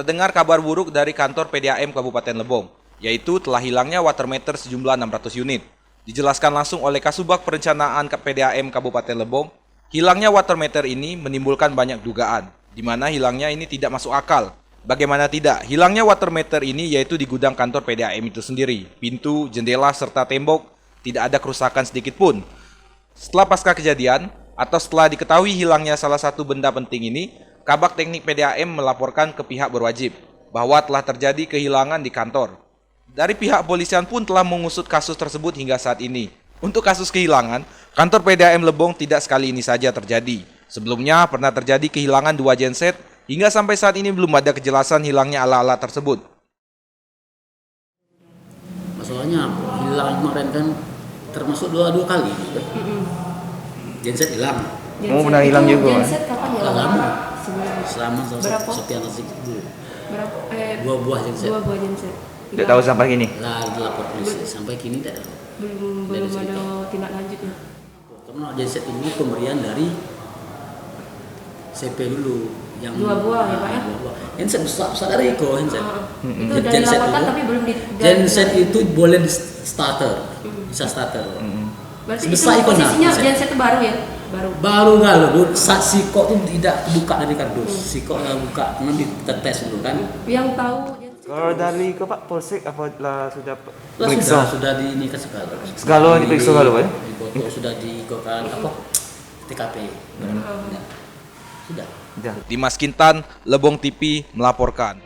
terdengar kabar buruk dari kantor PDAM Kabupaten Lebong, yaitu telah hilangnya water meter sejumlah 600 unit. Dijelaskan langsung oleh Kasubag Perencanaan PDAM Kabupaten Lebong, hilangnya water meter ini menimbulkan banyak dugaan, di mana hilangnya ini tidak masuk akal. Bagaimana tidak, hilangnya water meter ini yaitu di gudang kantor PDAM itu sendiri. Pintu, jendela, serta tembok tidak ada kerusakan sedikit pun. Setelah pasca kejadian, atau setelah diketahui hilangnya salah satu benda penting ini, Kabag Teknik PDAM melaporkan ke pihak berwajib bahwa telah terjadi kehilangan di kantor. Dari pihak polisian pun telah mengusut kasus tersebut hingga saat ini. Untuk kasus kehilangan, kantor PDAM Lebong tidak sekali ini saja terjadi. Sebelumnya pernah terjadi kehilangan 2 genset, hingga sampai saat ini belum ada kejelasan hilangnya alat-alat tersebut. Masalahnya hilang kemarin kan termasuk dua kali. Genset hilang. Oh, pernah hilang juga. Genset kapan hilang? Lama. Sebulan. Selama Berapa? sepian dulu. Berapa? 2 buah genset. 2 buah genset. Tidak tahu sampai gini. Lah dilapor polisi sampai kini tidak ada. Belum ada tindak lanjutnya. Karena genset ini pemberian dari CP dulu yang 2 buah ya Pak ya? 2 buah. Genset besar dari Eko genset. Itu udah dilaporkan tapi belum di. Genset itu boleh di starter, bisa starter. Berarti Sebesar itu ikon, posisinya genset. genset itu baru ya? Baru kalau saat sikok itu tidak buka dari kardus, sikok nggak buka, karena ditetes dulu kan. Yang tahu genset. Kalau dari ke Pak Polsek apa sudah Lah periksa? sudah di ini kan segala. Segala diperiksa segala, Pak ya? Di foto sudah digokan apa? TKP. Ya. Sudah. Sudah. Dimas Kintan, Lebong TV melaporkan.